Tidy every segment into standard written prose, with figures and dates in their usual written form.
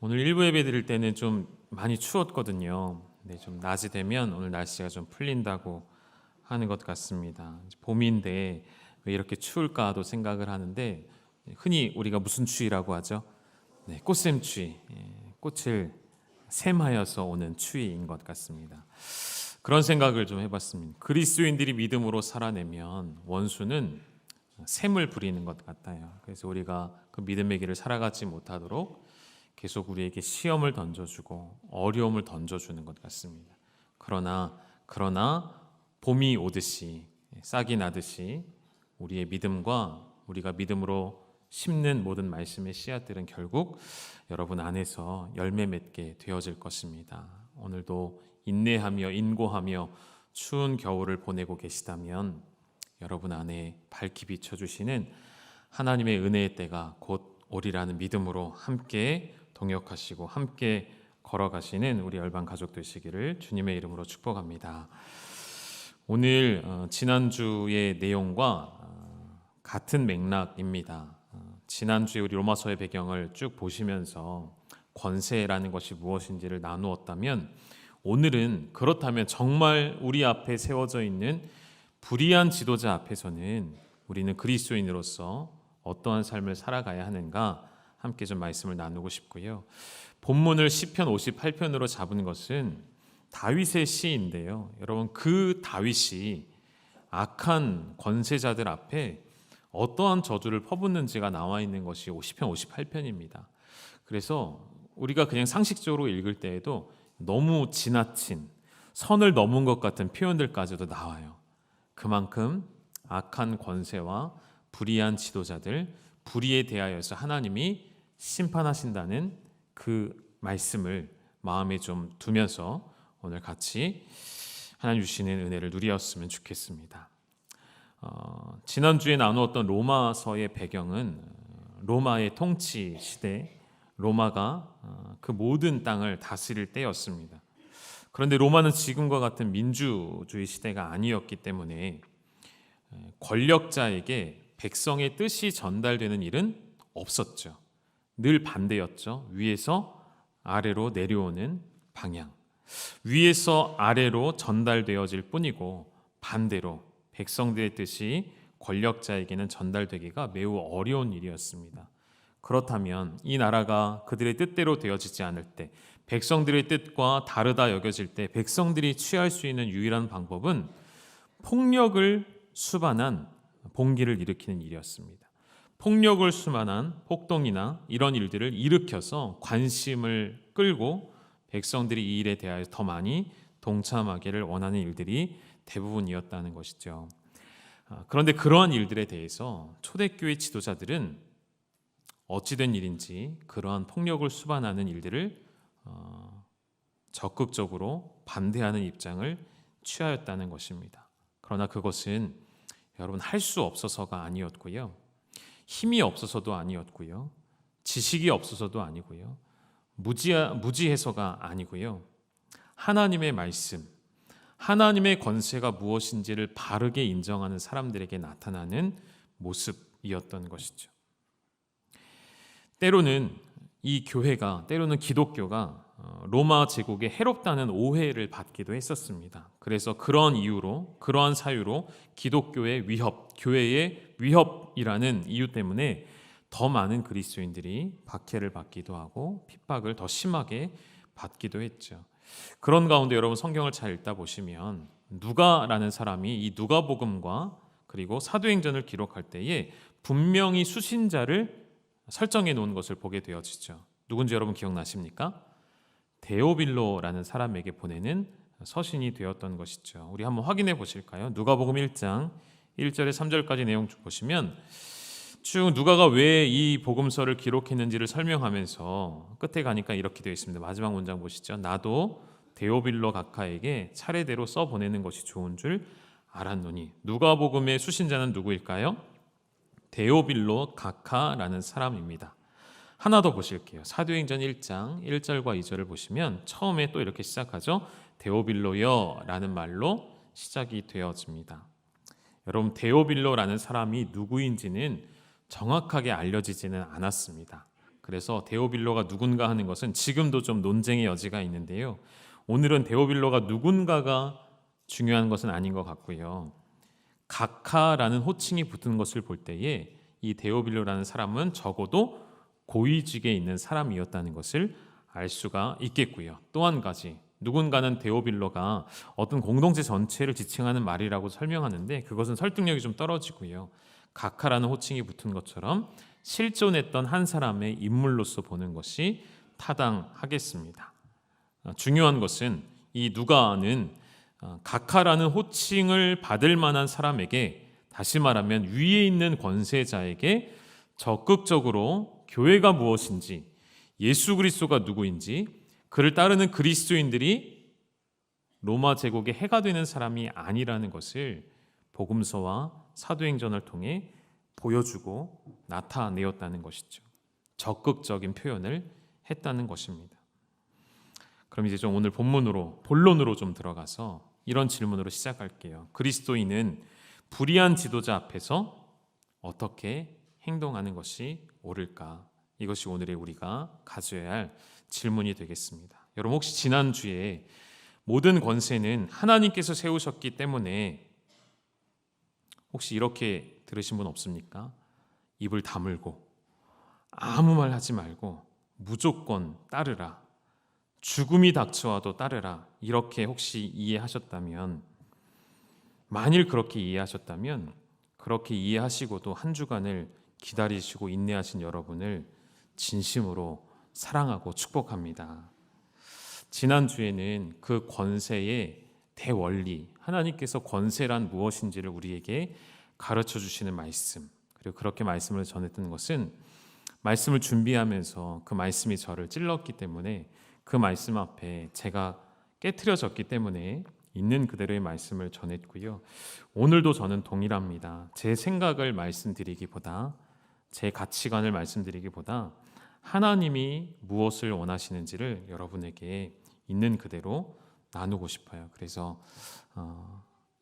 오늘 일부 예배 드릴 때는 좀 많이 추웠거든요. 네, 좀 낮이 되면 오늘 날씨가 좀 풀린다고 하는 것 같습니다. 봄인데 왜 이렇게 추울까도 생각을 하는데 흔히 우리가 무슨 추위라고 하죠? 네, 꽃샘추위. 꽃을 샘하여서 오는 추위인 것 같습니다. 그런 생각을 좀 해봤습니다. 그리스도인들이 믿음으로 살아내면 원수는 샘을 부리는 것 같아요. 그래서 우리가 그 믿음의 길을 살아가지 못하도록 계속 우리에게 시험을 던져주고 어려움을 던져주는 것 같습니다. 그러나 봄이 오듯이 싹이 나듯이 우리의 믿음과 우리가 믿음으로 심는 모든 말씀의 씨앗들은 결국 여러분 안에서 열매 맺게 되어질 것입니다. 오늘도 인내하며 인고하며 추운 겨울을 보내고 계시다면 여러분 안에 밝히 비춰주시는 하나님의 은혜의 때가 곧 오리라는 믿음으로 함께 동역하시고 함께 걸어가시는 우리 열방 가족 되시기를 주님의 이름으로 축복합니다. 오늘 지난주의 내용과 같은 맥락입니다. 지난주에 우리 로마서의 배경을 쭉 보시면서 권세라는 것이 무엇인지를 나누었다면 오늘은 그렇다면 정말 우리 앞에 세워져 있는 불의한 지도자 앞에서는 우리는 그리스도인으로서 어떠한 삶을 살아가야 하는가 함께 좀 말씀을 나누고 싶고요. 본문을 시편 58편으로 잡은 것은 다윗의 시인데요. 여러분 그 다윗이 악한 권세자들 앞에 어떠한 저주를 퍼붓는지가 나와 있는 것이 시편 58편입니다. 그래서 우리가 그냥 상식적으로 읽을 때에도 너무 지나친 선을 넘은 것 같은 표현들까지도 나와요. 그만큼 악한 권세와 불의한 지도자들, 불의에 대하여서 하나님이 심판하신다는 그 말씀을 마음에 좀 두면서 오늘 같이 하나님 주시는 은혜를 누리었으면 좋겠습니다. 지난주에 나누었던 로마서의 배경은 로마의 통치 시대, 로마가 그 모든 땅을 다스릴 때였습니다. 그런데 로마는 지금과 같은 민주주의 시대가 아니었기 때문에 권력자에게 백성의 뜻이 전달되는 일은 없었죠. 늘 반대였죠. 위에서 아래로 내려오는 방향. 위에서 아래로 전달되어질 뿐이고 반대로 백성들의 뜻이 권력자에게는 전달되기가 매우 어려운 일이었습니다. 그렇다면 이 나라가 그들의 뜻대로 되어지지 않을 때, 백성들의 뜻과 다르다 여겨질 때 백성들이 취할 수 있는 유일한 방법은 폭력을 수반한 봉기를 일으키는 일이었습니다. 폭력을 수반한 폭동이나 이런 일들을 일으켜서 관심을 끌고 백성들이 이 일에 대하여 더 많이 동참하기를 원하는 일들이 대부분이었다는 것이죠. 그런데 그러한 일들에 대해서 초대교회 지도자들은 어찌된 일인지 그러한 폭력을 수반하는 일들을 적극적으로 반대하는 입장을 취하였다는 것입니다. 그러나 그것은 여러분 할 수 없어서가 아니었고요. 힘이 없어서도 아니었고요. 지식이 없어서도 아니고요. 무지해서가 아니고요. 하나님의 말씀, 하나님의 권세가 무엇인지를 바르게 인정하는 사람들에게 나타나는 모습이었던 것이죠. 때로는 이 교회가, 때로는 기독교가 로마 제국에 해롭다는 오해를 받기도 했었습니다. 그래서 그런 이유로, 그러한 사유로 기독교의 위협, 교회의 위협이라는 이유 때문에 더 많은 그리스도인들이 박해를 받기도 하고 핍박을 더 심하게 받기도 했죠. 그런 가운데 여러분 성경을 잘 읽다 보시면 누가라는 사람이 이 누가복음과 그리고 사도행전을 기록할 때에 분명히 수신자를 설정해 놓은 것을 보게 되어지죠. 누군지 여러분 기억나십니까? 데오빌로라는 사람에게 보내는 서신이 되었던 것이죠. 우리 한번 확인해 보실까요? 누가복음 1장 1절에 3절까지 내용 보시면 쭉 누가가 왜 이 복음서를 기록했는지를 설명하면서 끝에 가니까 이렇게 되어 있습니다. 마지막 문장 보시죠. 나도 데오빌로 각하에게 차례대로 써보내는 것이 좋은 줄 알았노니. 누가복음의 수신자는 누구일까요? 데오빌로 각하라는 사람입니다. 하나 더 보실게요. 사도행전 1장 1절과 2절을 보시면 처음에 또 이렇게 시작하죠. 데오빌로여 라는 말로 시작이 되어집니다. 여러분 데오빌로라는 사람이 누구인지는 정확하게 알려지지는 않았습니다. 그래서 데오빌로가 누군가 하는 것은 지금도 좀 논쟁의 여지가 있는데요. 오늘은 데오빌로가 누군가가 중요한 것은 아닌 것 같고요. 각하라는 호칭이 붙은 것을 볼 때에 이 데오빌로라는 사람은 적어도 고위직에 있는 사람이었다는 것을 알 수가 있겠고요. 또 한 가지, 누군가는 데오빌로가 어떤 공동체 전체를 지칭하는 말이라고 설명하는데 그것은 설득력이 좀 떨어지고요. 각하라는 호칭이 붙은 것처럼 실존했던 한 사람의 인물로서 보는 것이 타당하겠습니다. 중요한 것은 이 누가는 각하라는 호칭을 받을 만한 사람에게, 다시 말하면 위에 있는 권세자에게 적극적으로 교회가 무엇인지, 예수 그리스도가 누구인지, 그를 따르는 그리스도인들이 로마 제국의 해가 되는 사람이 아니라는 것을 복음서와 사도행전을 통해 보여주고 나타내었다는 것이죠. 적극적인 표현을 했다는 것입니다. 그럼 이제 좀 오늘 본론으로 좀 들어가서 이런 질문으로 시작할게요. 그리스도인은 불의한 지도자 앞에서 어떻게 행동하는 것이 옳을까? 이것이 오늘의 우리가 가져야 할 질문이 되겠습니다. 여러분, 혹시 지난주에 모든 권세는 하나님께서 세우셨기 때문에 혹시 이렇게 들으신 분 없습니까? 입을 다물고 아무 말 하지 말고 무조건 따르라, 죽음이 닥쳐와도 따르라, 이렇게 혹시 이해하셨다면, 만일 그렇게 이해하셨다면, 그렇게 이해하시고도 한 주간을 기다리시고 인내하신 여러분을 진심으로 사랑하고 축복합니다. 지난주에는 그 권세의 대원리, 하나님께서 권세란 무엇인지를 우리에게 가르쳐 주시는 말씀, 그리고 그렇게 말씀을 전했던 것은 말씀을 준비하면서 그 말씀이 저를 찔렀기 때문에, 그 말씀 앞에 제가 깨트려졌기 때문에 있는 그대로의 말씀을 전했고요. 오늘도 저는 동일합니다. 제 생각을 말씀드리기보다, 제 가치관을 말씀드리기보다 하나님이 무엇을 원하시는지를 여러분에게 있는 그대로 나누고 싶어요. 그래서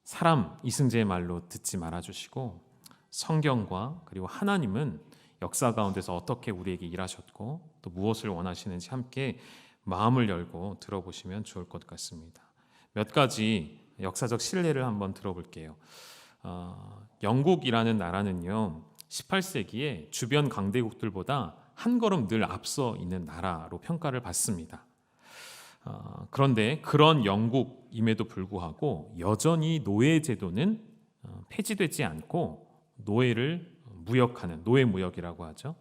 사람 이승재의 말로 듣지 말아주시고, 성경과 그리고 하나님은 역사 가운데서 어떻게 우리에게 일하셨고 또 무엇을 원하시는지 함께 마음을 열고 들어보시면 좋을 것 같습니다. 몇 가지 역사적 실례를 한번 들어볼게요. 영국이라는 나라는요, 18세기에 주변 강대국들보다 한 걸음 늘 앞서 있는 나라로 평가를 받습니다. 그런데 그런 영국임에도 불구하고 여전히 노예 제도는 폐지되지 않고 노예를 무역하는, 노예무역이라고 하죠,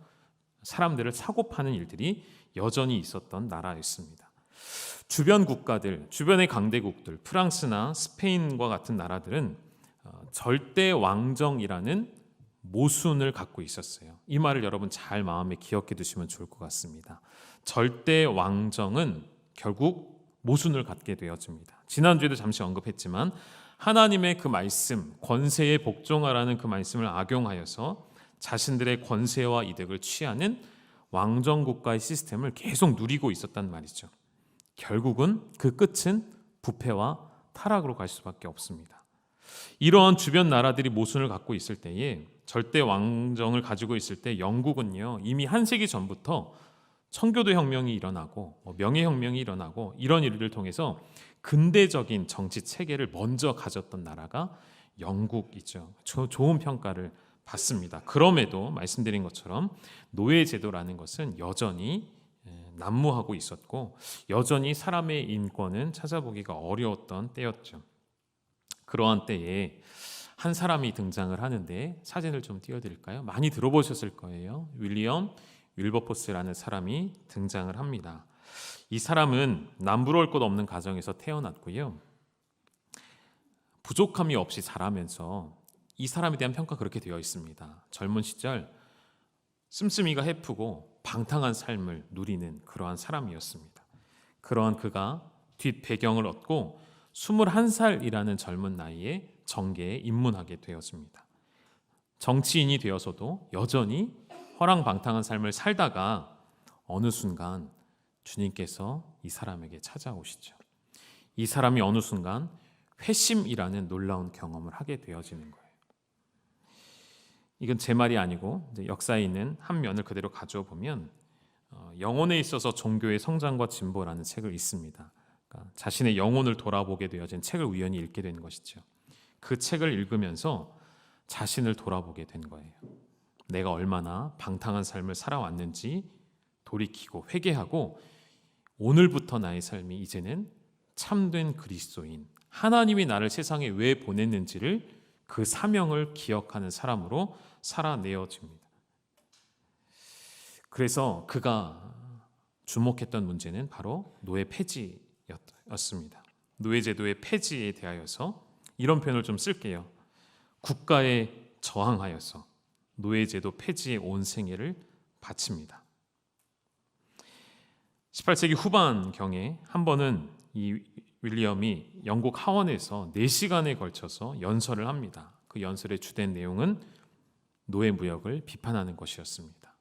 사람들을 사고 파는 일들이 여전히 있었던 나라였습니다. 주변 국가들, 주변의 강대국들, 프랑스나 스페인과 같은 나라들은 절대 왕정이라는 모순을 갖고 있었어요. 이 말을 여러분 잘 마음에 기억해 두시면 좋을 것 같습니다. 절대 왕정은 결국 모순을 갖게 되어집니다. 지난주에도 잠시 언급했지만 하나님의 그 말씀, 권세에 복종하라는 그 말씀을 악용하여서 자신들의 권세와 이득을 취하는 왕정국가의 시스템을 계속 누리고 있었단 말이죠. 결국은 그 끝은 부패와 타락으로 갈 수밖에 없습니다. 이러한 주변 나라들이 모순을 갖고 있을 때에, 절대 왕정을 가지고 있을 때 영국은요, 이미 한 세기 전부터 청교도 혁명이 일어나고 명예혁명이 일어나고 이런 일들을 통해서 근대적인 정치 체계를 먼저 가졌던 나라가 영국이죠. 좋은 평가를 받습니다. 그럼에도 말씀드린 것처럼 노예제도라는 것은 여전히 난무하고 있었고 여전히 사람의 인권은 찾아보기가 어려웠던 때였죠. 그러한 때에 한 사람이 등장을 하는데, 사진을 좀 띄워드릴까요? 많이 들어보셨을 거예요. 윌리엄 윌버포스라는 사람이 등장을 합니다. 이 사람은 남부러울 것 없는 가정에서 태어났고요. 부족함이 없이 자라면서 이 사람에 대한 평가가 그렇게 되어 있습니다. 젊은 시절 씀씀이가 헤프고 방탕한 삶을 누리는 그러한 사람이었습니다. 그러한 그가 뒷배경을 얻고 21살이라는 젊은 나이에 정계에 입문하게 되었습니다. 정치인이 되어서도 여전히 허랑방탕한 삶을 살다가 어느 순간 주님께서 이 사람에게 찾아오시죠. 이 사람이 어느 순간 회심이라는 놀라운 경험을 하게 되어지는 거예요. 이건 제 말이 아니고 역사에 있는 한 면을 그대로 가져오 보면 영혼에 있어서 종교의 성장과 진보라는 책을 읽습니다. 그러니까 자신의 영혼을 돌아보게 되어진 책을 우연히 읽게 된 것이죠. 그 책을 읽으면서 자신을 돌아보게 된 거예요. 내가 얼마나 방탕한 삶을 살아왔는지 돌이키고 회개하고 오늘부터 나의 삶이 이제는 참된 그리스도인, 하나님이 나를 세상에 왜 보냈는지를 그 사명을 기억하는 사람으로 살아내어집니다. 그래서 그가 주목했던 문제는 바로 노예 폐지였습니다. 노예제도의 폐지에 대하여서 이런 표현을 좀 쓸게요. 국가에 저항하여서 노예제도 폐지에 온 생애를 바칩니다. 18세기 후반경에 한 번은 이 윌리엄이 영국 하원에서 4시간에 걸쳐서 연설을 합니다. 그 연설의 주된 내용은 노예 무역을 비판하는 것이었습니다.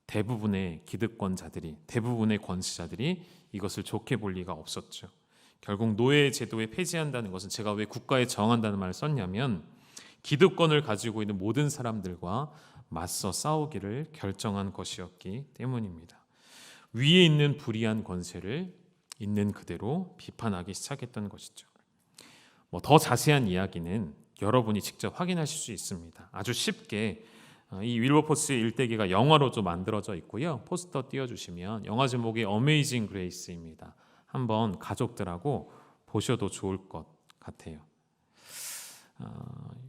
대부분의 기득권자들이, 대부분의 권세자들이 이것을 좋게 볼 리가 없었죠. 결국 노예 제도에 폐지한다는 것은, 제가 왜 국가에 저항한다는 말을 썼냐면 기득권을 가지고 있는 모든 사람들과 맞서 싸우기를 결정한 것이었기 때문입니다. 위에 있는 불의한 권세를 있는 그대로 비판하기 시작했던 것이죠. 더 자세한 이야기는 여러분이 직접 확인하실 수 있습니다. 아주 쉽게 이 윌버포스의 일대기가 영화로 좀 만들어져 있고요. 포스터 띄워주시면 영화 제목이 어메이징 그레이스입니다. 한번 가족들하고 보셔도 좋을 것 같아요.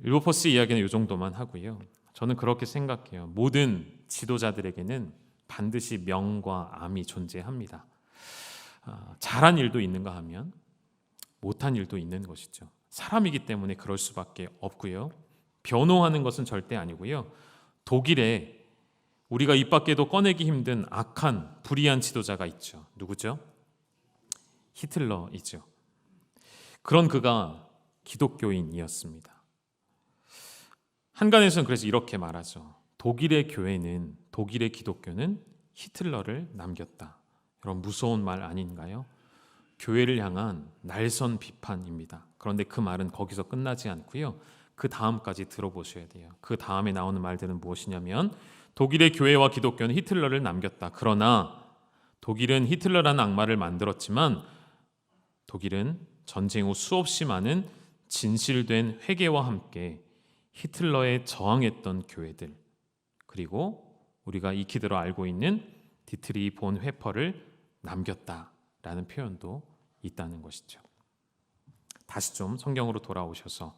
윌버포스 이야기는 이 정도만 하고요. 저는 그렇게 생각해요. 모든 지도자들에게는 반드시 명과 암이 존재합니다. 잘한 일도 있는가 하면 못한 일도 있는 것이죠. 사람이기 때문에 그럴 수밖에 없고요. 변호하는 것은 절대 아니고요. 독일에 우리가 입 밖에도 꺼내기 힘든 악한 불의한 지도자가 있죠. 누구죠? 히틀러이죠. 그런 그가 기독교인이었습니다. 한간에서는 그래서 이렇게 말하죠. 독일의 기독교는 히틀러를 남겼다. 여러분, 무서운 말 아닌가요? 교회를 향한 날선 비판입니다. 그런데 그 말은 거기서 끝나지 않고요. 그 다음까지 들어보셔야 돼요. 그 다음에 나오는 말들은 무엇이냐면 독일의 교회와 기독교는 히틀러를 남겼다. 그러나 독일은 히틀러라는 악마를 만들었지만 독일은 전쟁 후 수없이 많은 진실된 회개와 함께 히틀러에 저항했던 교회들, 그리고 우리가 익히 들어 알고 있는 디트리 본 회퍼를 남겼다라는 표현도 있다는 것이죠. 다시 좀 성경으로 돌아오셔서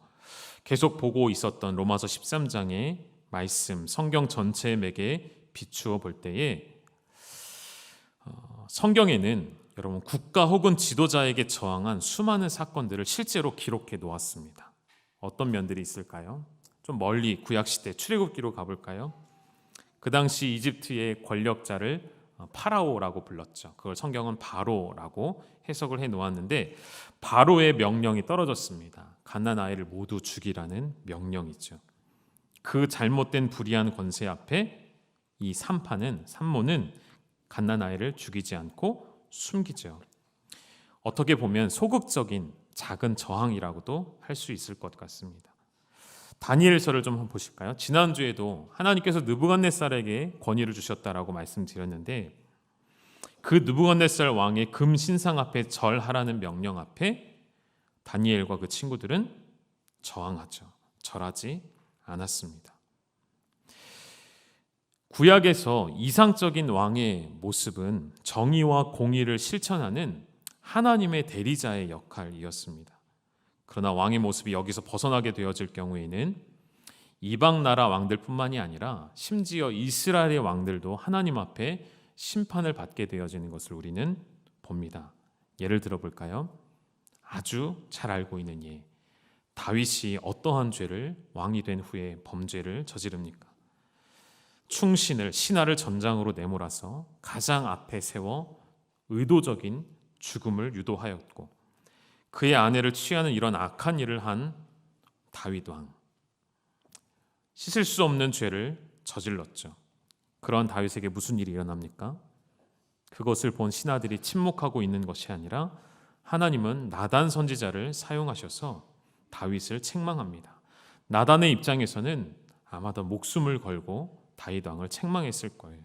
계속 보고 있었던 로마서 13장의 말씀, 성경 전체의 맥에 비추어 볼 때에 성경에는 여러분 국가 혹은 지도자에게 저항한 수많은 사건들을 실제로 기록해 놓았습니다. 어떤 면들이 있을까요? 좀 멀리 구약시대 출애굽기로 가볼까요? 그 당시 이집트의 권력자를 파라오라고 불렀죠. 그걸 성경은 바로라고 해석을 해 놓았는데 바로의 명령이 떨어졌습니다. 갓난 아이를 모두 죽이라는 명령이죠. 그 잘못된 불의한 권세 앞에 이 산모는 갓난 아이를 죽이지 않고 숨기죠. 어떻게 보면 소극적인 작은 저항이라고도 할 수 있을 것 같습니다. 다니엘서를 좀 한번 보실까요? 지난주에도 하나님께서 느부갓네살에게 권위를 주셨다라고 말씀드렸는데 그 느부갓네살 왕의 금 신상 앞에 절하라는 명령 앞에 다니엘과 그 친구들은 저항하죠. 절하지 않았습니다. 구약에서 이상적인 왕의 모습은 정의와 공의를 실천하는 하나님의 대리자의 역할이었습니다. 그러나 왕의 모습이 여기서 벗어나게 되어질 경우에는 이방 나라 왕들뿐만이 아니라 심지어 이스라엘의 왕들도 하나님 앞에 심판을 받게 되어지는 것을 우리는 봅니다. 예를 들어 볼까요? 아주 잘 알고 있는 예. 다윗이 어떠한 죄를 왕이 된 후에 범죄를 저지릅니까? 충신을 신하를 전장으로 내몰아서 가장 앞에 세워 의도적인 죽음을 유도하였고 그의 아내를 취하는 이런 악한 일을 한 다윗 왕, 씻을 수 없는 죄를 저질렀죠. 그러한 다윗에게 무슨 일이 일어납니까? 그것을 본 신하들이 침묵하고 있는 것이 아니라 하나님은 나단 선지자를 사용하셔서 다윗을 책망합니다. 나단의 입장에서는 아마도 목숨을 걸고 다윗 왕을 책망했을 거예요.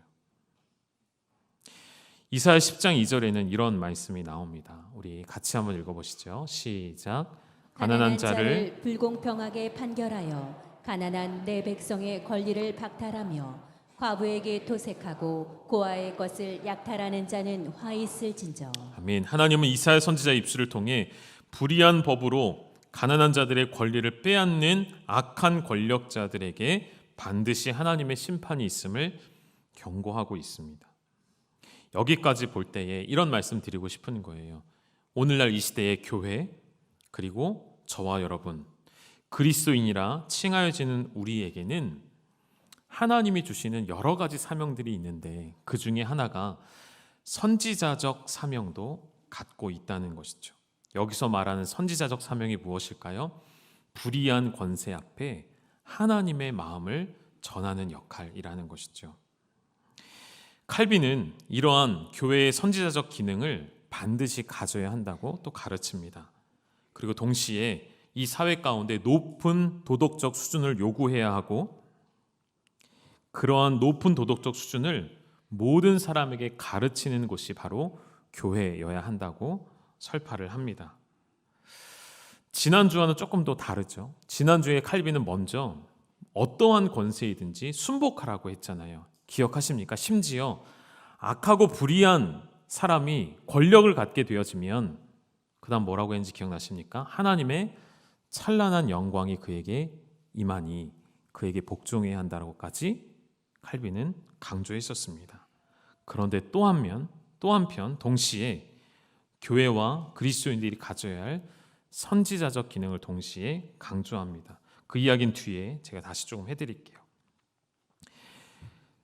이사야 10장 2절에는 이런 말씀이 나옵니다. 우리 같이 한번 읽어보시죠. 시작. 가난한 자를 불공평하게 판결하여 가난한 내 백성의 권리를 박탈하며 과부에게 도색하고 고아의 것을 약탈하는 자는 화 있을진저. 아멘. 하나님은 이사야 선지자 입술을 통해 불의한 법으로 가난한 자들의 권리를 빼앗는 악한 권력자들에게 반드시 하나님의 심판이 있음을 경고하고 있습니다. 여기까지 볼 때에 이런 말씀 드리고 싶은 거예요. 오늘날 이 시대의 교회, 그리고 저와 여러분, 그리스도인이라 칭하여지는 우리에게는 하나님이 주시는 여러 가지 사명들이 있는데 그 중에 하나가 선지자적 사명도 갖고 있다는 것이죠. 여기서 말하는 선지자적 사명이 무엇일까요? 불의한 권세 앞에 하나님의 마음을 전하는 역할이라는 것이죠. 칼빈은 이러한 교회의 선지자적 기능을 반드시 가져야 한다고 또 가르칩니다. 그리고 동시에 이 사회 가운데 높은 도덕적 수준을 요구해야 하고 그러한 높은 도덕적 수준을 모든 사람에게 가르치는 곳이 바로 교회여야 한다고 설파를 합니다. 지난주와는 조금 더 다르죠. 지난주에 칼빈은 먼저 어떠한 권세이든지 순복하라고 했잖아요. 기억하십니까? 심지어 악하고 불의한 사람이 권력을 갖게 되어지면 그 다음 뭐라고 했는지 기억나십니까? 하나님의 찬란한 영광이 그에게 임하니 그에게 복종해야 한다고까지 칼빈은 강조했었습니다. 그런데 또 한편 동시에 교회와 그리스도인들이 가져야 할 선지자적 기능을 동시에 강조합니다. 그 이야기는 뒤에 제가 다시 조금 해드릴게요.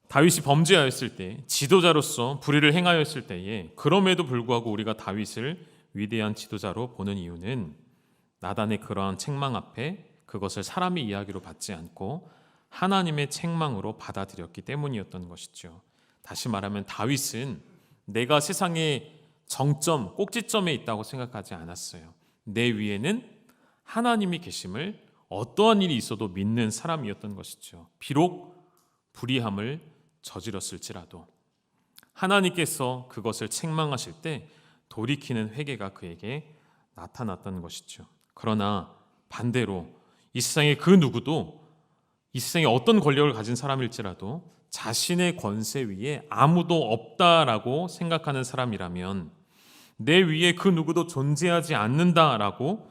다윗이 범죄하였을 때, 지도자로서 불의를 행하였을 때에 그럼에도 불구하고 우리가 다윗을 위대한 지도자로 보는 이유는 나단의 그러한 책망 앞에 그것을 사람의 이야기로 받지 않고 하나님의 책망으로 받아들였기 때문이었던 것이죠. 다시 말하면 다윗은 내가 세상의 정점, 꼭지점에 있다고 생각하지 않았어요. 내 위에는 하나님이 계심을 어떠한 일이 있어도 믿는 사람이었던 것이죠. 비록 불의함을 저질렀을지라도 하나님께서 그것을 책망하실 때 돌이키는 회개가 그에게 나타났던 것이죠. 그러나 반대로 이 세상의 그 누구도 이 세상에 어떤 권력을 가진 사람일지라도 자신의 권세 위에 아무도 없다라고 생각하는 사람이라면 내 위에 그 누구도 존재하지 않는다라고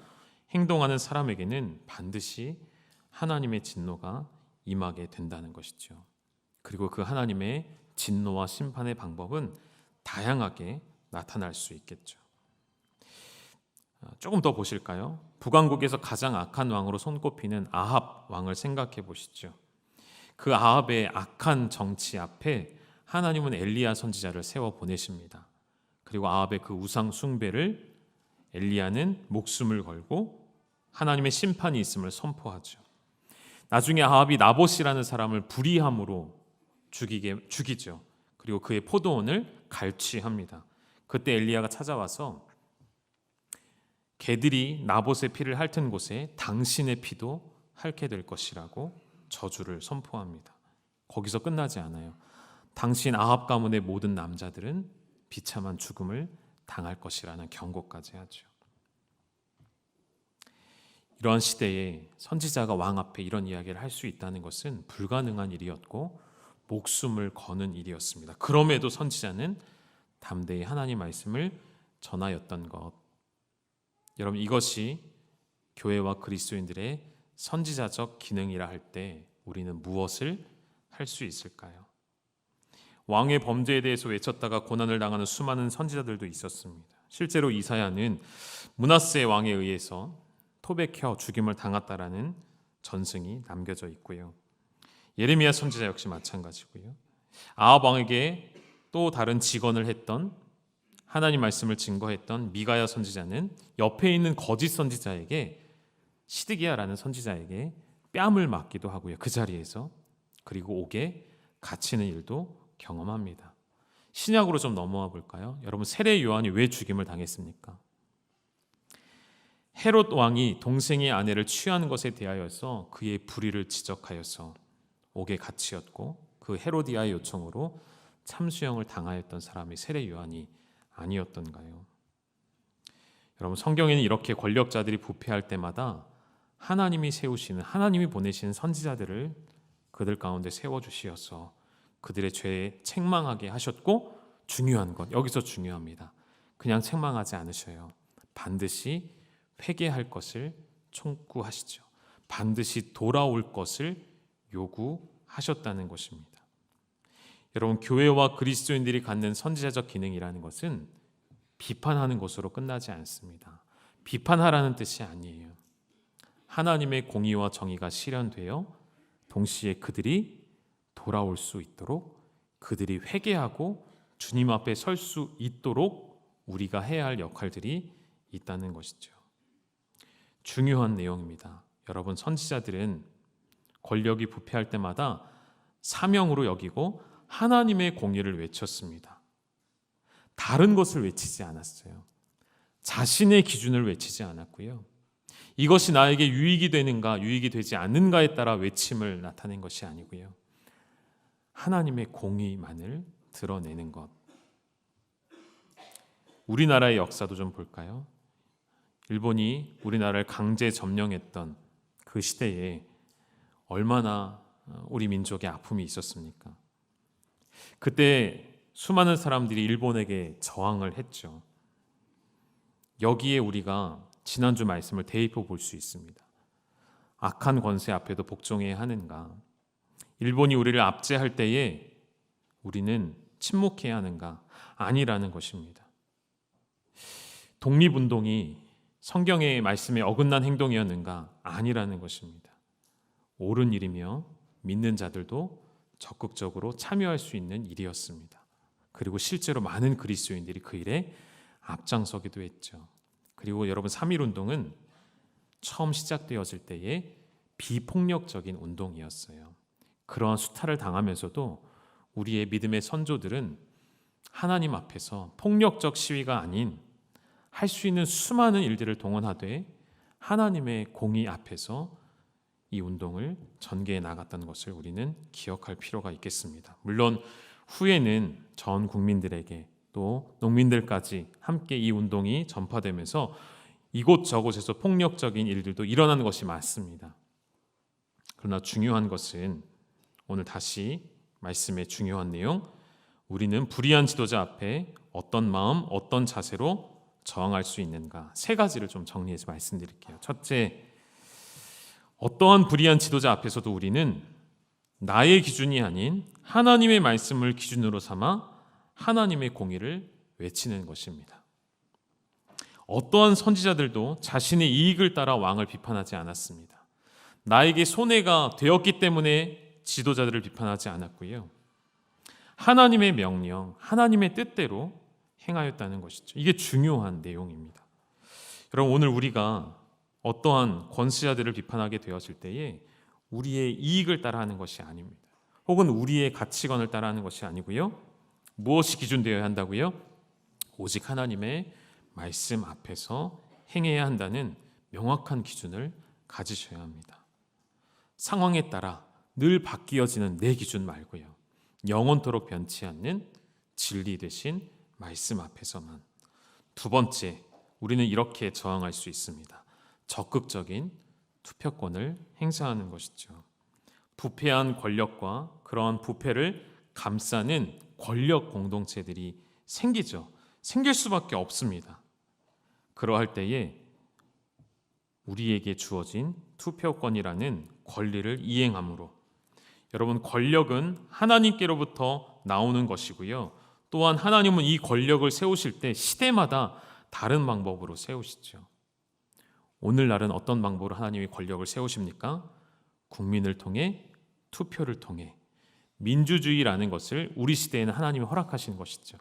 행동하는 사람에게는 반드시 하나님의 진노가 임하게 된다는 것이죠. 그리고 그 하나님의 진노와 심판의 방법은 다양하게 나타날 수 있겠죠. 조금 더 보실까요? 북왕국에서 가장 악한 왕으로 손꼽히는 아합 왕을 생각해 보시죠. 그 아합의 악한 정치 앞에 하나님은 엘리야 선지자를 세워 보내십니다. 그리고 아합의 그 우상 숭배를 엘리야는 목숨을 걸고 하나님의 심판이 있음을 선포하죠. 나중에 아합이 나봇이라는 사람을 불의함으로 죽이죠. 그리고 그의 포도원을 갈취합니다. 그때 엘리야가 찾아와서 개들이 나봇의 피를 핥은 곳에 당신의 피도 핥게 될 것이라고 저주를 선포합니다. 거기서 끝나지 않아요. 당신 아합 가문의 모든 남자들은 비참한 죽음을 당할 것이라는 경고까지 하죠. 이러한 시대에 선지자가 왕 앞에 이런 이야기를 할 수 있다는 것은 불가능한 일이었고 목숨을 거는 일이었습니다. 그럼에도 선지자는 담대히 하나님 말씀을 전하였던 것. 여러분, 이것이 교회와 그리스도인들의 선지자적 기능이라 할 때 우리는 무엇을 할 수 있을까요? 왕의 범죄에 대해서 외쳤다가 고난을 당하는 수많은 선지자들도 있었습니다. 실제로 이사야는 므낫세 왕에 의해서 토백혀 죽임을 당했다라는 전승이 남겨져 있고요. 예레미야 선지자 역시 마찬가지고요. 아합 왕에게 또 다른 직언을 했던 하나님 말씀을 증거했던 미가야 선지자는 옆에 있는 거짓 선지자에게 시드기야라는 선지자에게 뺨을 맞기도 하고요. 그 자리에서 그리고 옥에 갇히는 일도 경험합니다. 신약으로 좀 넘어와 볼까요? 여러분, 세례 요한이 왜 죽임을 당했습니까? 헤롯 왕이 동생의 아내를 취한 것에 대하여서 그의 불의를 지적하여서 옥에 갇히었고 그 헤로디아의 요청으로 참수형을 당하였던 사람이 세례 요한이 아니었던가요? 여러분, 성경에는 이렇게 권력자들이 부패할 때마다 하나님이 보내시는 선지자들을 그들 가운데 세워주시어서 그들의 죄에 책망하게 하셨고, 중요한 것, 여기서 중요합니다. 그냥 책망하지 않으셔요. 반드시 회개할 것을 촉구하시죠. 반드시 돌아올 것을 요구하셨다는 것입니다. 여러분, 교회와 그리스도인들이 갖는 선지자적 기능이라는 것은 비판하는 것으로 끝나지 않습니다. 비판하라는 뜻이 아니에요. 하나님의 공의와 정의가 실현되어 동시에 그들이 돌아올 수 있도록, 그들이 회개하고 주님 앞에 설 수 있도록 우리가 해야 할 역할들이 있다는 것이죠. 중요한 내용입니다. 여러분, 선지자들은 권력이 부패할 때마다 사명으로 여기고 하나님의 공의를 외쳤습니다. 다른 것을 외치지 않았어요. 자신의 기준을 외치지 않았고요. 이것이 나에게 유익이 되는가, 유익이 되지 않는가에 따라 외침을 나타낸 것이 아니고요. 하나님의 공의만을 드러내는 것. 우리나라의 역사도 좀 볼까요? 일본이 우리나라를 강제 점령했던 그 시대에 얼마나 우리 민족의 아픔이 있었습니까? 그때 수많은 사람들이 일본에게 저항을 했죠. 여기에 우리가 지난주 말씀을 대입해 볼 수 있습니다. 악한 권세 앞에도 복종해야 하는가? 일본이 우리를 압제할 때에 우리는 침묵해야 하는가? 아니라는 것입니다. 독립운동이 성경의 말씀에 어긋난 행동이었는가? 아니라는 것입니다. 옳은 일이며 믿는 자들도 적극적으로 참여할 수 있는 일이었습니다. 그리고 실제로 많은 그리스도인들이 그 일에 앞장서기도 했죠. 그리고 여러분, 3.1운동은 처음 시작되었을 때에 비폭력적인 운동이었어요. 그러한 수탈을 당하면서도 우리의 믿음의 선조들은 하나님 앞에서 폭력적 시위가 아닌 할 수 있는 수많은 일들을 동원하되 하나님의 공의 앞에서 이 운동을 전개해 나갔다는 것을 우리는 기억할 필요가 있겠습니다. 물론 후에는 전 국민들에게 또 농민들까지 함께 이 운동이 전파되면서 이곳저곳에서 폭력적인 일들도 일어나는 것이 맞습니다. 그러나 중요한 것은 오늘 다시 말씀의 중요한 내용, 우리는 불의한 지도자 앞에 어떤 마음, 어떤 자세로 저항할 수 있는가, 세 가지를 좀 정리해서 말씀드릴게요. 첫째, 어떠한 불의한 지도자 앞에서도 우리는 나의 기준이 아닌 하나님의 말씀을 기준으로 삼아 하나님의 공의를 외치는 것입니다. 어떠한 선지자들도 자신의 이익을 따라 왕을 비판하지 않았습니다. 나에게 손해가 되었기 때문에 지도자들을 비판하지 않았고요. 하나님의 명령, 하나님의 뜻대로 행하였다는 것이죠. 이게 중요한 내용입니다. 여러분, 오늘 우리가 어떠한 권세자들을 비판하게 되었을 때에 우리의 이익을 따라하는 것이 아닙니다. 혹은 우리의 가치관을 따라하는 것이 아니고요. 무엇이 기준되어야 한다고요? 오직 하나님의 말씀 앞에서 행해야 한다는 명확한 기준을 가지셔야 합니다. 상황에 따라 늘 바뀌어지는 내 기준 말고요. 영원토록 변치 않는 진리 되신 말씀 앞에서만. 두 번째, 우리는 이렇게 저항할 수 있습니다. 적극적인 투표권을 행사하는 것이죠. 부패한 권력과 그러한 부패를 감싸는 권력 공동체들이 생기죠. 생길 수밖에 없습니다. 그러할 때에 우리에게 주어진 투표권이라는 권리를 이행함으로, 여러분, 권력은 하나님께로부터 나오는 것이고요. 또한 하나님은 이 권력을 세우실 때 시대마다 다른 방법으로 세우시죠. 오늘날은 어떤 방법으로 하나님이 권력을 세우십니까? 국민을 통해, 투표를 통해. 민주주의라는 것을 우리 시대에는 하나님이 허락하신 것이죠.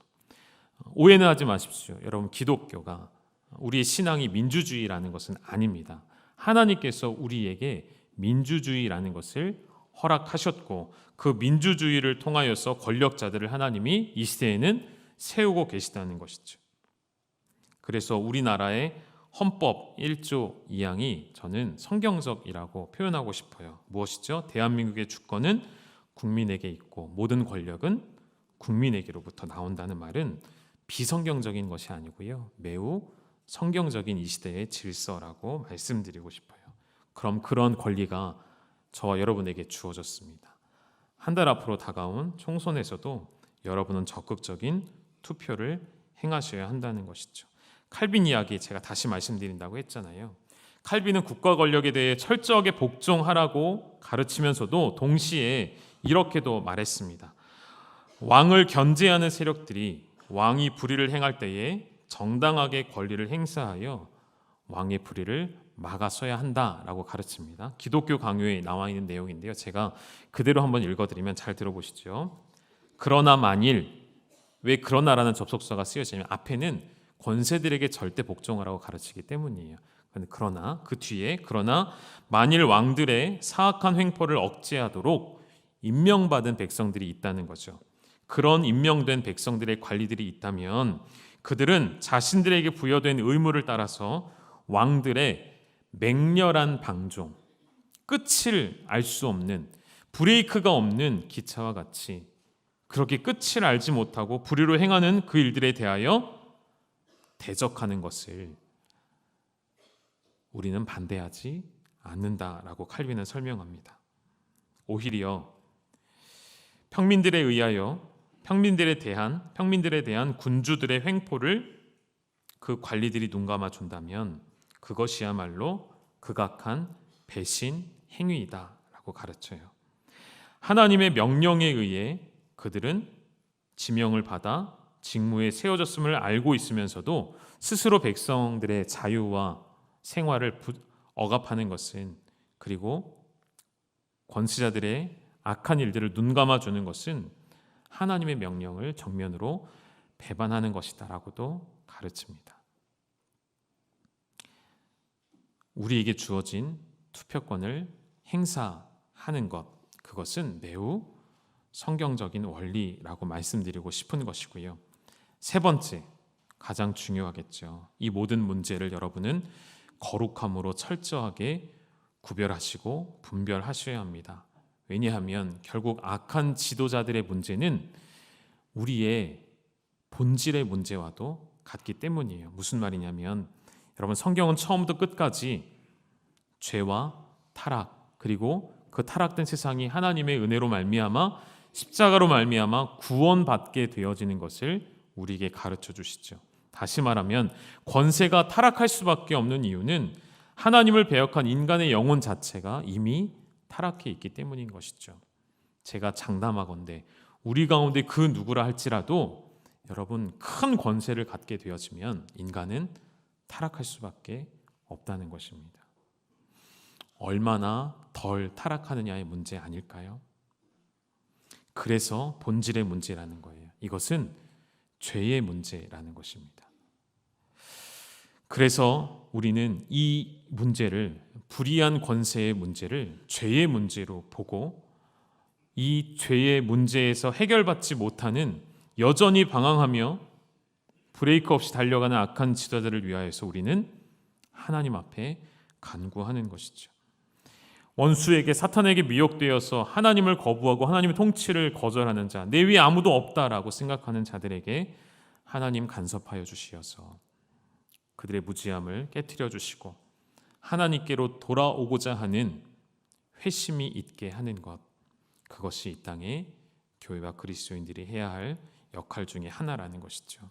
오해는 하지 마십시오. 여러분, 기독교가, 우리의 신앙이 민주주의라는 것은 아닙니다. 하나님께서 우리에게 민주주의라는 것을 허락하셨고, 그 민주주의를 통하여서 권력자들을 하나님이 이 시대에는 세우고 계시다는 것이죠. 그래서 우리나라의 헌법 1조 2항이 저는 성경적이라고 표현하고 싶어요. 무엇이죠? 대한민국의 주권은 국민에게 있고 모든 권력은 국민에게로부터 나온다는 말은 비성경적인 것이 아니고요. 매우 성경적인 이 시대의 질서라고 말씀드리고 싶어요. 그럼 그런 권리가 저와 여러분에게 주어졌습니다. 한 달 앞으로 다가온 총선에서도 여러분은 적극적인 투표를 행하셔야 한다는 것이죠. 칼빈 이야기 제가 다시 말씀드린다고 했잖아요. 칼빈은 국가 권력에 대해 철저하게 복종하라고 가르치면서도 동시에 이렇게도 말했습니다. 왕을 견제하는 세력들이 왕이 불의를 행할 때에 정당하게 권리를 행사하여 왕의 불의를 막아서야 한다라고 가르칩니다. 기독교 강요에 나와 있는 내용인데요. 제가 그대로 한번 읽어드리면 잘 들어보시죠. 그러나 만일, 왜 그러나라는 접속사가 쓰여지냐면 앞에는 권세들에게 절대 복종하라고 가르치기 때문이에요. 그러나 그 뒤에 그러나 만일 왕들의 사악한 횡포를 억제하도록 임명받은 백성들이 있다는 거죠. 그런 임명된 백성들의 관리들이 있다면 그들은 자신들에게 부여된 의무를 따라서 왕들의 맹렬한 방종, 끝을 알 수 없는, 브레이크가 없는 기차와 같이 그렇게 끝을 알지 못하고 불의로 행하는 그 일들에 대하여 대적하는 것을 우리는 반대하지 않는다라고 칼빈은 설명합니다. 오히려 평민들에 대한 군주들의 횡포를 그 관리들이 눈감아 준다면 그것이야말로 극악한 배신 행위이다라고 가르쳐요. 하나님의 명령에 의해 그들은 지명을 받아 직무에 세워졌음을 알고 있으면서도 스스로 백성들의 자유와 생활을 억압하는 것은, 그리고 권세자들의 악한 일들을 눈감아 주는 것은 하나님의 명령을 정면으로 배반하는 것이다라고도 가르칩니다. 우리에게 주어진 투표권을 행사하는 것, 그것은 매우 성경적인 원리라고 말씀드리고 싶은 것이고요. 세 번째, 가장 중요하겠죠. 이 모든 문제를 여러분은 거룩함으로 철저하게 구별하시고 분별하셔야 합니다. 왜냐하면 결국 악한 지도자들의 문제는 우리의 본질의 문제와도 같기 때문이에요. 무슨 말이냐면 여러분, 성경은 처음부터 끝까지 죄와 타락, 그리고 그 타락된 세상이 하나님의 은혜로 말미암아 십자가로 말미암아 구원받게 되어지는 것을 우리에게 가르쳐 주시죠. 다시 말하면 권세가 타락할 수밖에 없는 이유는 하나님을 배역한 인간의 영혼 자체가 이미 타락해 있기 때문인 것이죠. 제가 장담하건대 우리 가운데 그 누구라 할지라도 여러분, 큰 권세를 갖게 되어지면 인간은 타락할 수밖에 없다는 것입니다. 얼마나 덜 타락하느냐의 문제 아닐까요? 그래서 본질의 문제라는 거예요. 이것은 죄의 문제라는 것입니다. 그래서 우리는 이 문제를, 불의한 권세의 문제를 죄의 문제로 보고 이 죄의 문제에서 해결받지 못하는, 여전히 방황하며 브레이크 없이 달려가는 악한 지도자들을 위하여서 우리는 하나님 앞에 간구하는 것이죠. 원수에게, 사탄에게 미혹되어서 하나님을 거부하고 하나님의 통치를 거절하는 자, 내 위에 아무도 없다라고 생각하는 자들에게 하나님 간섭하여 주시어서 그들의 무지함을 깨트려 주시고 하나님께로 돌아오고자 하는 회심이 있게 하는 것, 그것이 이 땅에 교회와 그리스도인들이 해야 할 역할 중에 하나라는 것이죠.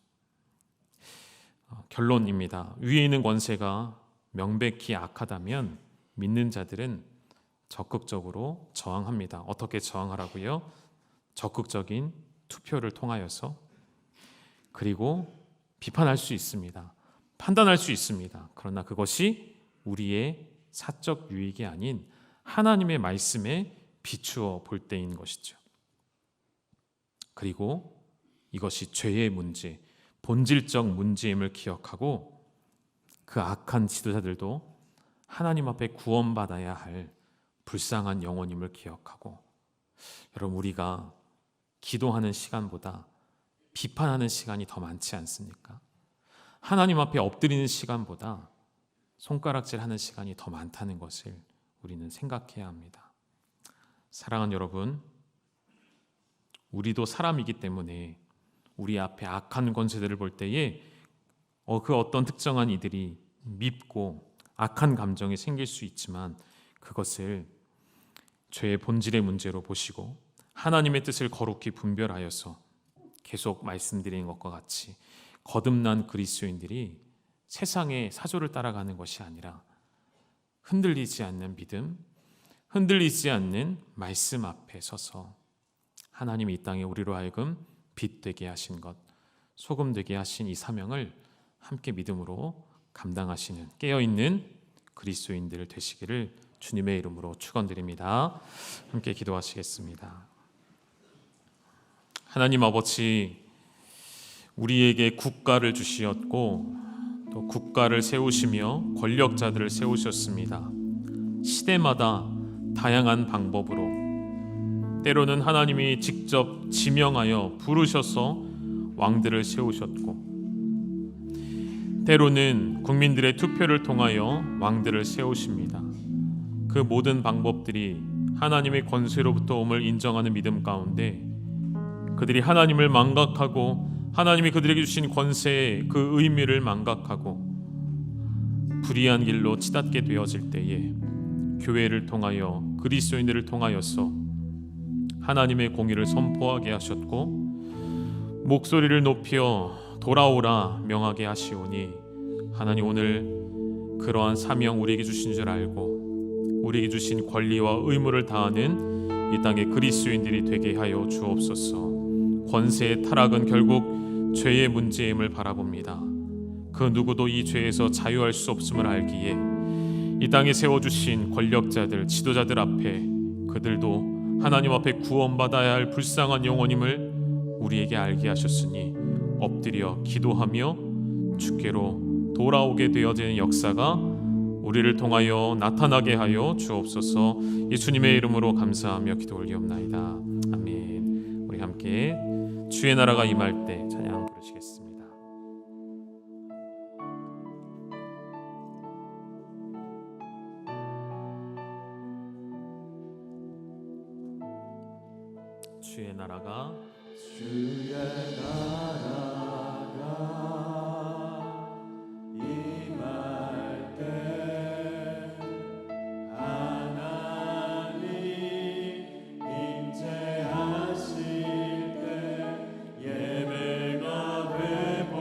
결론입니다. 위에 있는 권세가 명백히 악하다면 믿는 자들은 적극적으로 저항합니다. 어떻게 저항하라고요? 적극적인 투표를 통하여서. 그리고 비판할 수 있습니다. 판단할 수 있습니다. 그러나 그것이 우리의 사적 유익이 아닌 하나님의 말씀에 비추어 볼 때인 것이죠. 그리고 이것이 죄의 문제, 본질적 문제임을 기억하고 그 악한 지도자들도 하나님 앞에 구원받아야 할 불쌍한 영혼임을 기억하고, 여러분, 우리가 기도하는 시간보다 비판하는 시간이 더 많지 않습니까? 하나님 앞에 엎드리는 시간보다 손가락질하는 시간이 더 많다는 것을 우리는 생각해야 합니다. 사랑하는 여러분, 우리도 사람이기 때문에 우리 앞에 악한 권세들을 볼 때에 그 어떤 특정한 이들이 밉고 악한 감정이 생길 수 있지만 그것을 죄의 본질의 문제로 보시고 하나님의 뜻을 거룩히 분별하여서 계속 말씀드린 것과 같이 거듭난 그리스도인들이 세상의 사조를 따라가는 것이 아니라 흔들리지 않는 믿음, 흔들리지 않는 말씀 앞에 서서 하나님이 이 땅에 우리로 하여금 빛 되게 하신 것, 소금 되게 하신 이 사명을 함께 믿음으로 감당하시는 깨어있는 그리스도인들 되시기를 주님의 이름으로 축원드립니다. 함께 기도하시겠습니다. 하나님 아버지, 우리에게 국가를 주시었고 또 국가를 세우시며 권력자들을 세우셨습니다. 시대마다 다양한 방법으로, 때로는 하나님이 직접 지명하여 부르셔서 왕들을 세우셨고, 때로는 국민들의 투표를 통하여 왕들을 세우십니다. 그 모든 방법들이 하나님의 권세로부터 옴을 인정하는 믿음 가운데 그들이 하나님을 망각하고 하나님이 그들에게 주신 권세의 그 의미를 망각하고 불의한 길로 치닫게 되어질 때에 교회를 통하여 그리스도인들을 통하여서 하나님의 공의를 선포하게 하셨고 목소리를 높여 돌아오라 명하게 하시오니, 하나님 오늘 그러한 사명 우리에게 주신 줄 알고 우리에게 주신 권리와 의무를 다하는 이 땅의 그리스도인들이 되게 하여 주옵소서. 권세의 타락은 결국 죄의 문제임을 바라봅니다. 그 누구도 이 죄에서 자유할 수 없음을 알기에 이 땅에 세워주신 권력자들, 지도자들 앞에 그들도 하나님 앞에 구원받아야 할 불쌍한 영혼임을 우리에게 알게 하셨으니 엎드려 기도하며 주께로 돌아오게 되어지는 역사가 우리를 통하여 나타나게 하여 주옵소서. 예수님의 이름으로 감사하며 기도 올리옵나이다. 아멘. 우리 함께 주의 나라가 임할 때 찬양 부르시겠습니다. 주의 나라가 주의 나라가 임할 때 하나님 임재하실 때 예배가 회복되며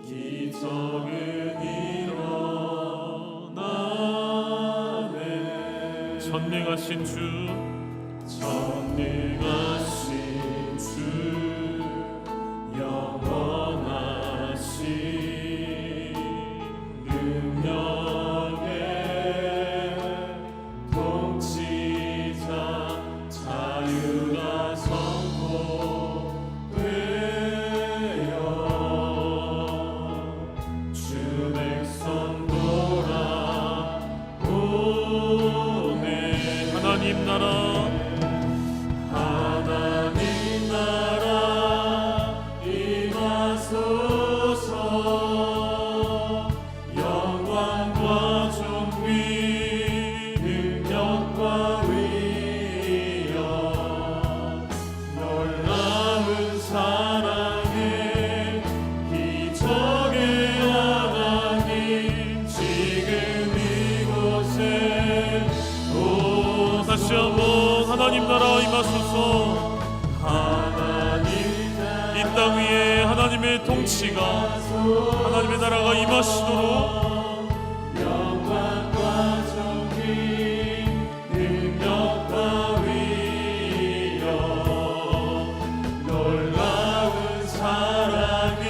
기적은 전능하신 주, 전능하신 주, 영원하신 능력의 통치자, 자유가 선포되어 주 백성 돌아오네. 하나님 나라 임하소서. 영광과 존귀 능력과 위엄 놀라운 사랑의 기적의 하나님 지금 이곳에 다시 한번 하나님 나라 임하소서. 이 땅 위에 하나님의 통치가, 하나님의 나라가 임하시도록 영광과 존귀 능력과 위엄 놀라운 사랑의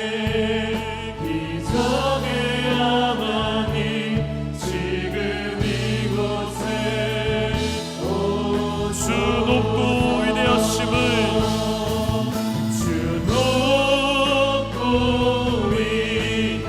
기적의 하나님 지금 이곳에 주 높고 위대하심을 주 높고 위대하심을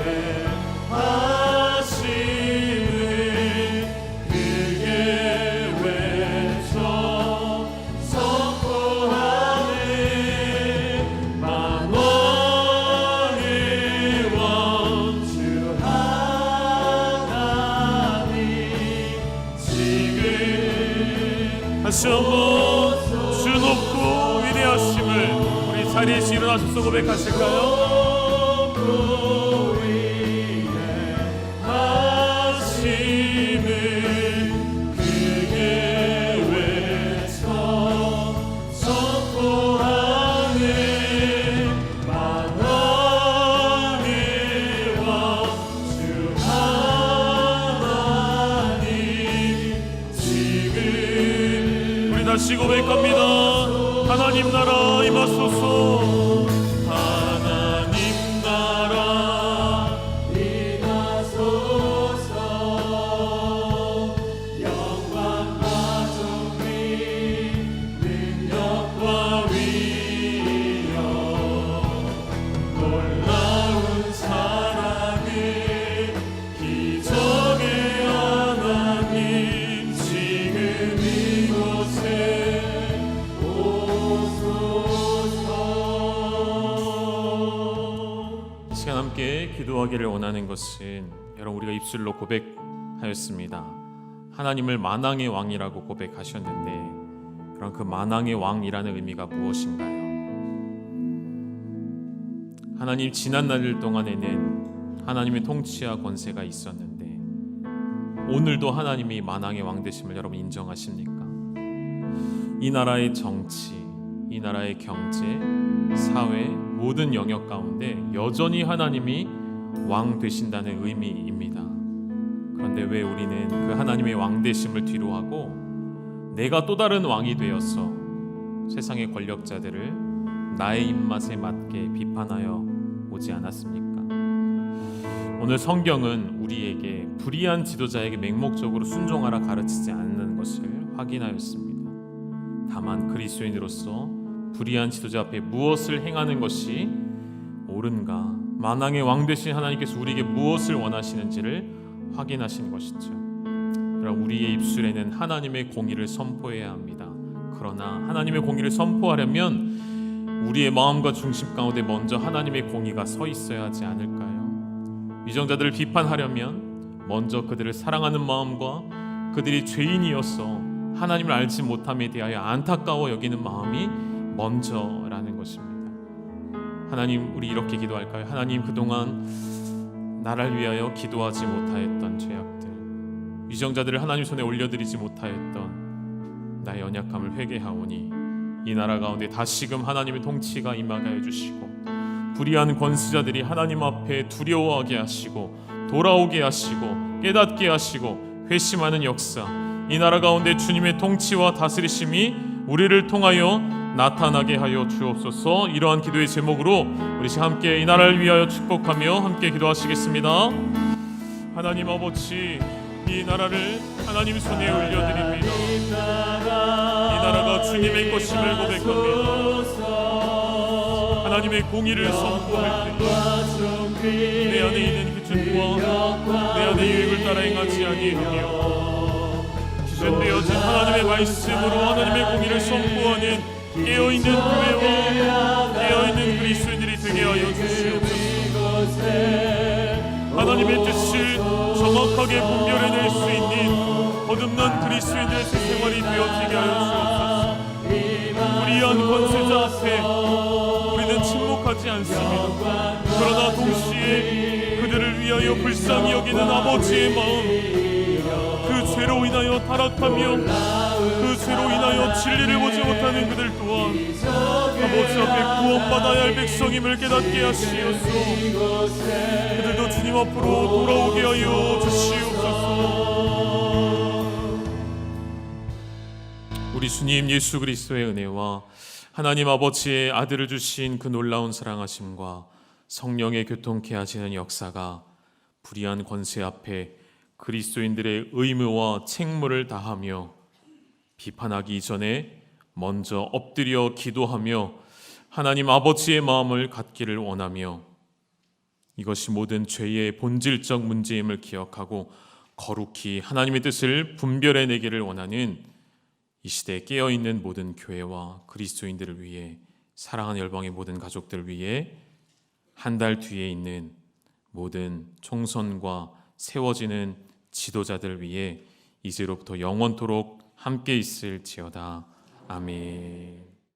자리에서 일어나셔서 고백하실까요? 다시 고백합니다. 하나님 나라 임하소서. 하나님 나라 임하소서. 영광과 존귀 능력과 위엄 놀라운 사랑의 기적의 하나님 지금 이곳에 이 시간 함께 기도하기를 원하는 것은 여러분 우리가 입술로 고백하였습니다. 하나님을 만왕의 왕이라고 고백하셨는데 그럼 그 만왕의 왕이라는 의미가 무엇인가요? 하나님 지난 날 동안에는 하나님의 통치와 권세가 있었는데 오늘도 하나님이 만왕의 왕 되심을 여러분 인정하십니까? 이 나라의 정치, 이 나라의 경제, 사회 모든 영역 가운데 여전히 하나님이 왕 되신다는 의미입니다. 그런데 왜 우리는 그 하나님의 왕 되심을 뒤로하고 내가 또 다른 왕이 되어서 세상의 권력자들을 나의 입맛에 맞게 비판하여 오지 않았습니까? 오늘 성경은 우리에게 불의한 지도자에게 맹목적으로 순종하라 가르치지 않는 것을 확인하였습니다. 다만 그리스도인으로서 불의한 지도자 앞에 무엇을 행하는 것이 옳은가, 만왕의 왕 되신 하나님께서 우리에게 무엇을 원하시는지를 확인하신 것이죠. 그럼 우리의 입술에는 하나님의 공의를 선포해야 합니다. 그러나 하나님의 공의를 선포하려면 우리의 마음과 중심 가운데 먼저 하나님의 공의가 서 있어야 하지 않을까요? 위정자들을 비판하려면 먼저 그들을 사랑하는 마음과 그들이 죄인이어서 하나님을 알지 못함에 대하여 안타까워 여기는 마음이 먼저라는 것입니다. 하나님, 우리 이렇게 기도할까요? 하나님, 그동안 나를 위하여 기도하지 못하였던 죄악들, 위정자들을 하나님 손에 올려드리지 못하였던 나의 연약함을 회개하오니 이 나라 가운데 다시금 하나님의 통치가 임하게 해주시고 불의한 권수자들이 하나님 앞에 두려워하게 하시고 돌아오게 하시고 깨닫게 하시고 회심하는 역사, 이 나라 가운데 주님의 통치와 다스리심이 우리를 통하여 나타나게 하여 주옵소서. 이러한 기도의 제목으로 우리 함께 이 나라를 위하여 축복하며 함께 기도하시겠습니다. 하나님 아버지, 이 나라를 하나님 손에 올려드립니다. 이 나라가 주님의 것임을 고백합니다. 하나님의 공의를 선포할 때 내 안에 있는 기준과 내 안에 유익을 따라 행하지 아니하며 기준되어진 하나님의 말씀으로 하나님의 공의를 선포하는 깨어있는 교회와 깨어있는 그리스도인들이 되게 하여 주시옵소서. 하나님의 뜻을 정확하게 분별해낼 수 있는 거듭난 그리스도인들의 새 생활이 되어지게 하여 주옵소서. 불의한 권세자 앞에 우리는 침묵하지 않습니다. 그러나 동시에 그들을 위하여 불쌍히 여기는 아버지의 마음, 그 죄로 인하여 타락하며 그 죄로 인하여 진리를 보지 못하는 그들 또한 아버지 앞에 구원받아야 할 백성임을 깨닫게 하시옵소서. 그들도 주님 앞으로 돌아오게 하여 주시옵소서. 우리 주님 예수 그리스도의 은혜와 하나님 아버지의 아들을 주신 그 놀라운 사랑하심과 성령의 교통케 하시는 역사가 불의한 권세 앞에 그리스도인들의 의무와 책무를 다하며 비판하기 이전에 먼저 엎드려 기도하며 하나님 아버지의 마음을 갖기를 원하며 이것이 모든 죄의 본질적 문제임을 기억하고 거룩히 하나님의 뜻을 분별해내기를 원하는 이 시대에 깨어있는 모든 교회와 그리스도인들을 위해, 사랑하는 열방의 모든 가족들을 위해, 한 달 뒤에 있는 모든 총선과 세워지는 지도자들을 위해 이제로부터 영원토록 함께 있을지어다. 아멘.